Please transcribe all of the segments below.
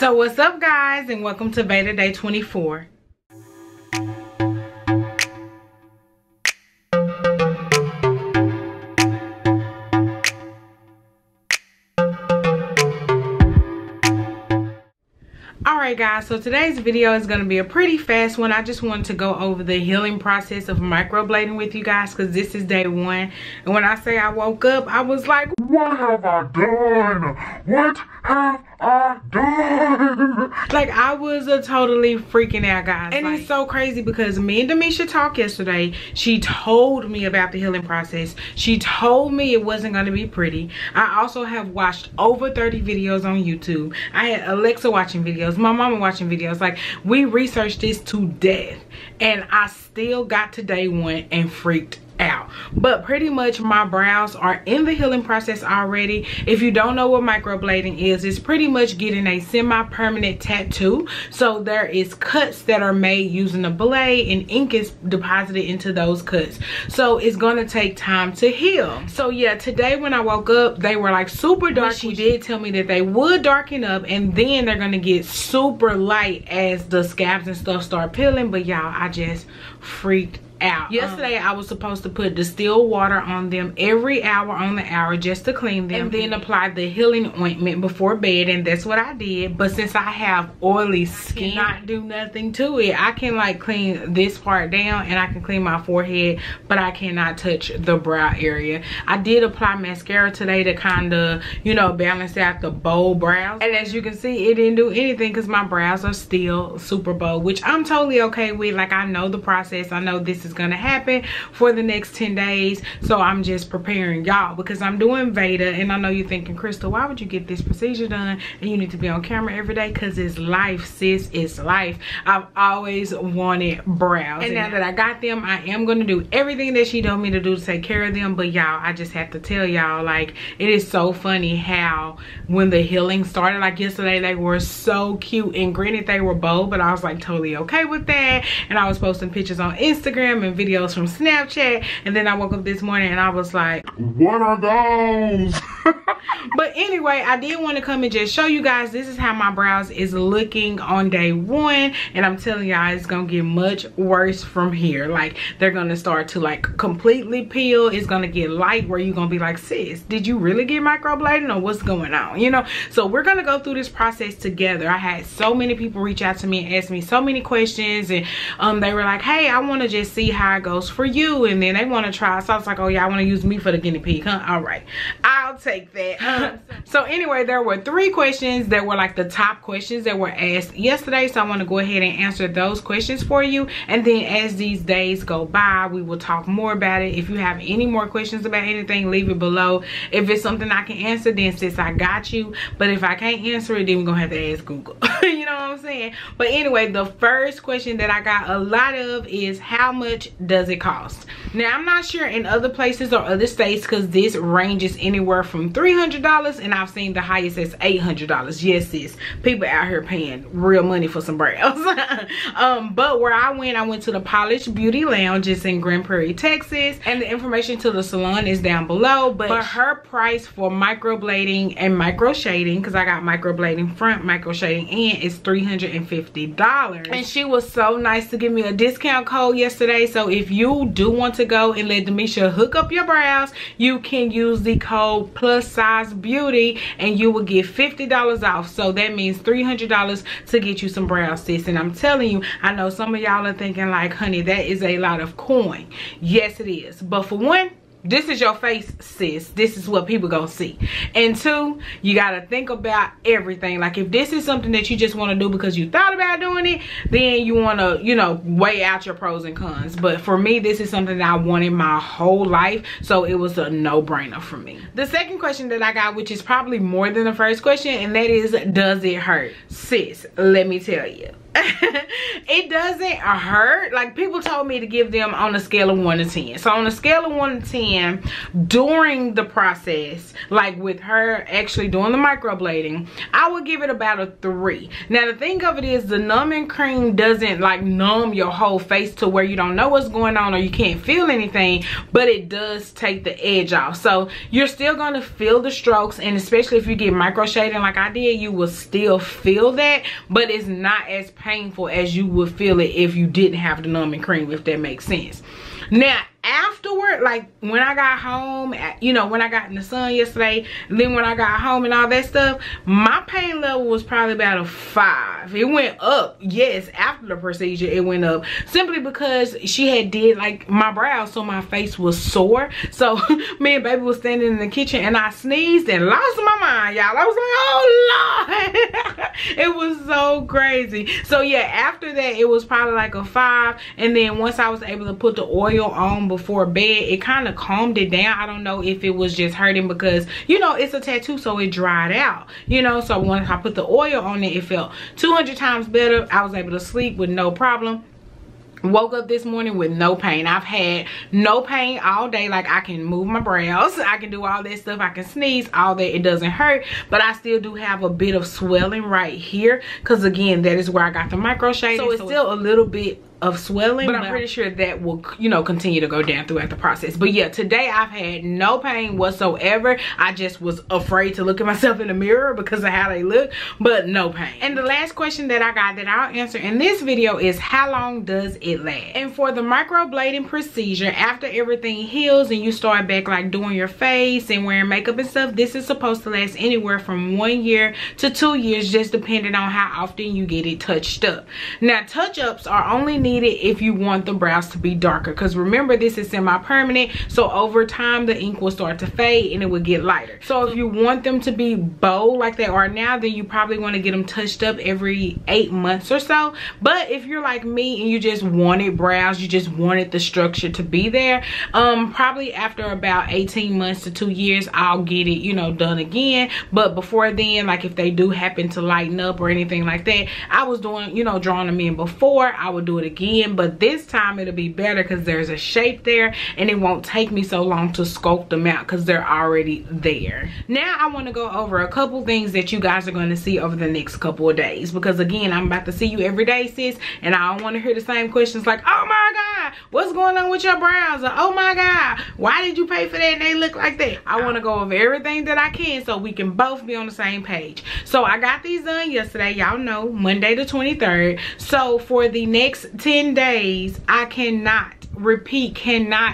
So what's up, guys, and welcome to VEDA Day 24. Alright guys, so today's video is going to be a pretty fast one. I just wanted to go over the healing process of microblading with you guys because this is day one. And when I say I woke up, I was like, what have I done? What have I done? Like, I was totally freaking out, guys. And it's so crazy because me and Damisha talked yesterday. She told me about the healing process. She told me it wasn't going to be pretty. I also have watched over 30 videos on YouTube. I had Alexa watching videos, my mama watching videos. Like, we researched this to death, and I still got to day one and freaked out. But pretty much my brows are in the healing process already. If you don't know what microblading is, it's pretty much getting a semi-permanent tattoo. So there is cuts that are made using a blade, and ink is deposited into those cuts. So it's gonna take time to heal. So yeah, today when I woke up, they were like super dark. She did tell me that they would darken up, and then they're gonna get super light as the scabs and stuff start peeling. But y'all, I just freaked out. Yesterday I was supposed to put distilled water on them every hour on the hour just to clean them, and then apply the healing ointment before bed, and that's what I did. But since I have oily skin, I cannot do nothing to it. I can like clean this part down and I can clean my forehead, but I cannot touch the brow area. I did apply mascara today to kind of, you know, balance out the bold brows, and as you can see, it didn't do anything because my brows are still super bold, which I'm totally okay with. Like, I know the process. I know this is gonna happen for the next 10 days, so I'm just preparing y'all because I'm doing VEDA. And I know you're thinking, Crystal, why would you get this procedure done and you need to be on camera every day? Because it's life, sis. It's life. I've always wanted brows, and now that I got them, I am gonna do everything that she told me to do to take care of them. But y'all, I just have to tell y'all, like, it is so funny how when the healing started, like yesterday, they were so cute, and granted they were bold, but I was like totally okay with that. And I was posting pictures on Instagram and videos from Snapchat, and then I woke up this morning and I was like, what are those? But anyway, I did want to come and just show you guys, this is how my brows is looking on day one, and I'm telling y'all, it's gonna get much worse from here. Like, they're gonna start to like completely peel. It's gonna get light where you're gonna be like, sis, did you really get microblading or what's going on, you know? So we're gonna go through this process together. I had so many people reach out to me and ask me so many questions, and they were like, hey, I want to just see how it goes for you, and then they want to try. So I was like, oh yeah, I want to use me for the guinea pig, huh? All right, I'll take that. So anyway, there were 3 questions that were like the top questions that were asked yesterday, so I want to go ahead and answer those questions for you, and then as these days go by, we will talk more about it. If you have any more questions about anything, leave it below. If it's something I can answer, then sis, I got you. But if I can't answer it, then we're gonna have to ask Google. You know what I'm saying? But anyway, the first question that I got a lot of is, how much does it cost? Now, I'm not sure in other places or other states, because this ranges anywhere from $300, and I've seen the highest as $800. Yes, sis, people out here paying real money for some brows. But where I went to the PolishedBeauteLounge. It's in Grand Prairie, Texas, and the information to the salon is down below. But her price for microblading and micro shading, because I got microblading front, micro shading end, is $350. And she was so nice to give me a discount code yesterday. So if you do want to go and let Damisha hook up your brows, you can use the code +size_beauty and you will get $50 off. So that means $300 to get you some brows, sis. And I'm telling you, I know some of y'all are thinking like, honey, that is a lot of coin. Yes, it is. But for one, this is your face, sis. This is what people gonna see. And 2, you gotta think about everything. Like, if this is something that you just want to do because you thought about doing it, then you want to, you know, weigh out your pros and cons. But for me, this is something that I wanted my whole life, so it was a no-brainer for me. The second question that I got, which is probably more than the first question, and that is, does it hurt? Sis, let me tell you, it doesn't hurt. Like, people told me to give them on a scale of 1 to 10. So on a scale of 1 to 10, during the process, like with her actually doing the microblading, I would give it about a 3. Now the thing of it is, the numbing cream doesn't like numb your whole face to where you don't know what's going on or you can't feel anything, but it does take the edge off. So you're still going to feel the strokes, and especially if you get micro shading like I did, you will still feel that, but it's not as painful as you would feel it if you didn't have the numbing cream, if that makes sense. Now afterward, like when I got home, you know, when I got in the sun yesterday, and then when I got home and all that stuff, my pain level was probably about a 5. It went up, yes, after the procedure it went up, simply because she had did like my brows, so my face was sore. So me and baby was standing in the kitchen and I sneezed and lost my mind, y'all. I was like, oh Lord. It was so crazy. So yeah, after that it was probably like a 5, and then once I was able to put the oil on before bed, it kind of calmed it down. I don't know if it was just hurting because, you know, it's a tattoo, so it dried out, you know. So once I put the oil on it, it felt 200 times better. I was able to sleep with no problem. Woke up this morning with no pain. I've had no pain all day. Like, I can move my brows, I can do all that stuff, I can sneeze, all that. It doesn't hurt, but I still do have a bit of swelling right here, because again, that is where I got the micro shading. So it's still a little bit of swelling, but I'm pretty sure that will, you know, continue to go down throughout the process. But yeah, today I've had no pain whatsoever. I just was afraid to look at myself in the mirror because of how they look, but no pain. And the last question that I got that I'll answer in this video is, how long does it last? And for the microblading procedure, after everything heals and you start back like doing your face and wearing makeup and stuff, this is supposed to last anywhere from 1 year to 2 years, just depending on how often you get it touched up. Now touch-ups are only needed if you want the brows to be darker, because remember, this is semi-permanent, so over time the ink will start to fade and it will get lighter. So if you want them to be bold like they are now, then you probably want to get them touched up every 8 months or so. But if you're like me and you just wanted brows, you just wanted the structure to be there, probably after about 18 months to 2 years I'll get it, you know, done again. But before then, like if they do happen to lighten up or anything like that, I was doing, you know, drawing them in before, I would do it again, but this time it'll be better because there's a shape there and it won't take me so long to sculpt them out because they're already there. Now I want to go over a couple things that you guys are going to see over the next couple of days, because again, I'm about to see you every day, sis, and I don't want to hear the same questions like, oh my god, what's going on with your brows, or oh my god, why did you pay for that and they look like that. I want to go over everything that I can so we can both be on the same page. So I got these done yesterday, y'all know, Monday the 23rd. So for the next 10 days I cannot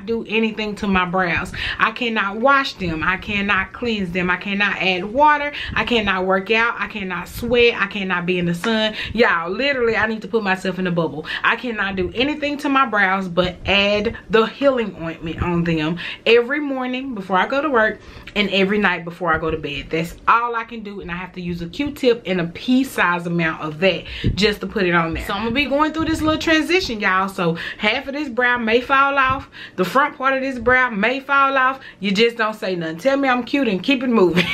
do anything to my brows. I cannot wash them, I cannot cleanse them, I cannot add water, I cannot work out, I cannot sweat, I cannot be in the sun. Y'all, literally I need to put myself in a bubble. I cannot do anything to my brows but add the healing ointment on them every morning before I go to work and every night before I go to bed. That's all I can do, and I have to use a Q-tip and a pea-size amount of that just to put it on there. So I'm gonna be going through this little transition, y'all. So half of this brow may fall off, the front part of this brow may fall off. You just don't say nothing. Tell me I'm cute and keep it moving.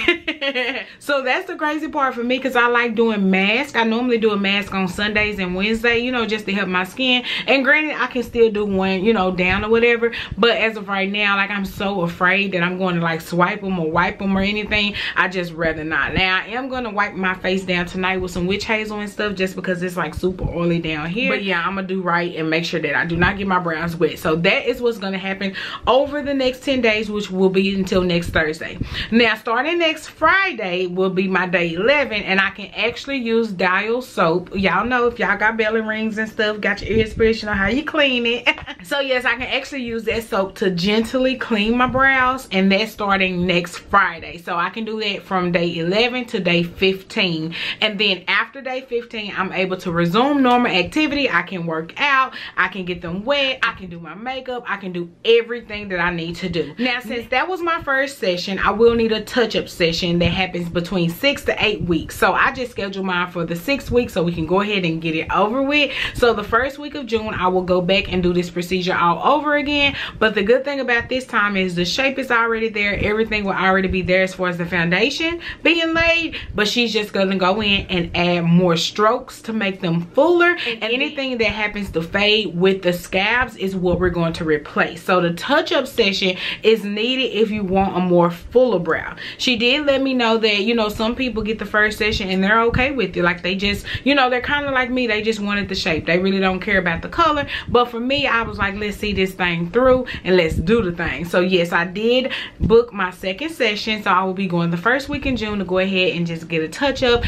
So that's the crazy part for me, because I like doing masks. I normally do a mask on Sundays and Wednesday, you know, just to help my skin. And granted, I can still do one, you know, down or whatever, but as of right now, like, I'm so afraid that I'm going to like swipe them or wipe them or anything. I just rather not. Now I am going to wipe my face down tonight with some witch hazel and stuff, just because it's like super oily down here. But yeah, I'm gonna do right and make sure that I do not get my brows wet. So that is what's going to happen over the next 10 days, which will be until next Thursday. Now starting next Friday will be my day 11, and I can actually use Dial soap. Y'all know, if y'all got belly rings and stuff, got your ears pierced, you know how you clean it. So yes, I can actually use that soap to gently clean my brows, and that's starting next Friday. So I can do that from day 11 to day 15, and then after day 15 I'm able to resume normal activity. I can work out, I can get them wet, I can do my makeup, I can do everything that I need to do. Now, since that was my first session, I will need a touch-up session that happens between 6 to 8 weeks. So I just scheduled mine for the 6th week so we can go ahead and get it over with. So the first week of June, I will go back and do this procedure all over again. But the good thing about this time is the shape is already there. Everything will already be there as far as the foundation being laid, but she's just gonna go in and add more strokes to make them fuller, and anything that happens to fade with the scabs is what we're going to replace. So the touch-up session is needed if you want a more fuller brow. She did let me know that, you know, some people get the first session and they're okay with it. Like, they just, you know, they're kind of like me, they just wanted the shape, they really don't care about the color. But for me, I was like, let's see this thing through and let's do the thing. So yes, I did book my second session, so I will be going the first week in June to go ahead and just get a touch-up.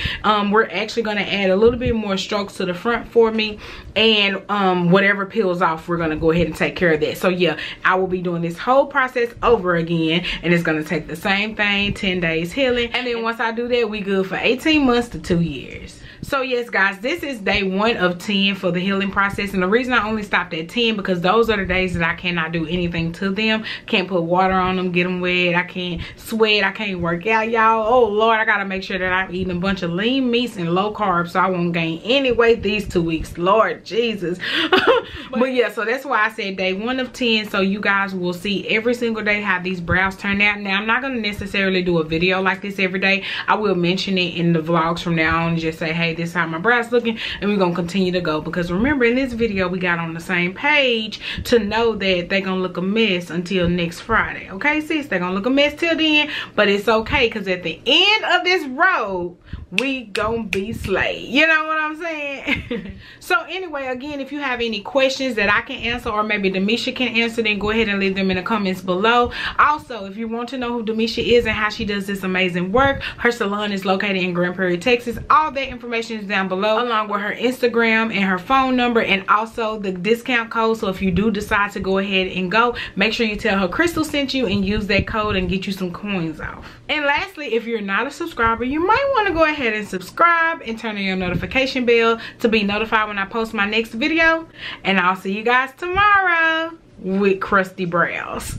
We're actually going to add a little bit more strokes to the front for me, and whatever peels off, we're going to go ahead and take care of that. So yeah, I will be doing this whole process over again, and it's going to take the same thing, 10 days healing, and then once I do that, we good for 18 months to 2 years. So yes, guys, this is day 1 of 10 for the healing process, and the reason I only stopped at 10 because those are the days that I cannot do anything to them. Can't put water on them, get them wet, I can't sweat, I can't work out, y'all. Oh Lord, I gotta make sure that I'm eating a bunch of lean meats and low carbs so I won't gain any weight these 2 weeks. Lord Jesus. But yeah, so that's why I said day 1 of 10, so you guys will see every single day how these brows turn out. Now, I'm not gonna necessarily do a video like this every day. I will mention it in the vlogs from now on and just say, hey, this is how my brows looking, and we're gonna continue to go, because remember, in this video we got on the same page to know that they're gonna look a mess until next Friday. Okay, sis, they're gonna look a mess till then, but it's okay, because at the end of this road we gonna be slayed. You know what I'm saying? So anyway, again, if you have any questions that I can answer, or maybe Damisha can answer, then go ahead and leave them in the comments below. Also, if you want to know who Damisha is and how she does this amazing work, her salon is located in Grand Prairie, Texas. All that information is down below, along with her Instagram and her phone number, and also the discount code. So if you do decide to go ahead and go, make sure you tell her Crystal sent you and use that code and get you some coins off. And lastly, if you're not a subscriber, you might want to go ahead and subscribe and turn on your notification bell to be notified when I post my next video. And I'll see you guys tomorrow with crusty brows.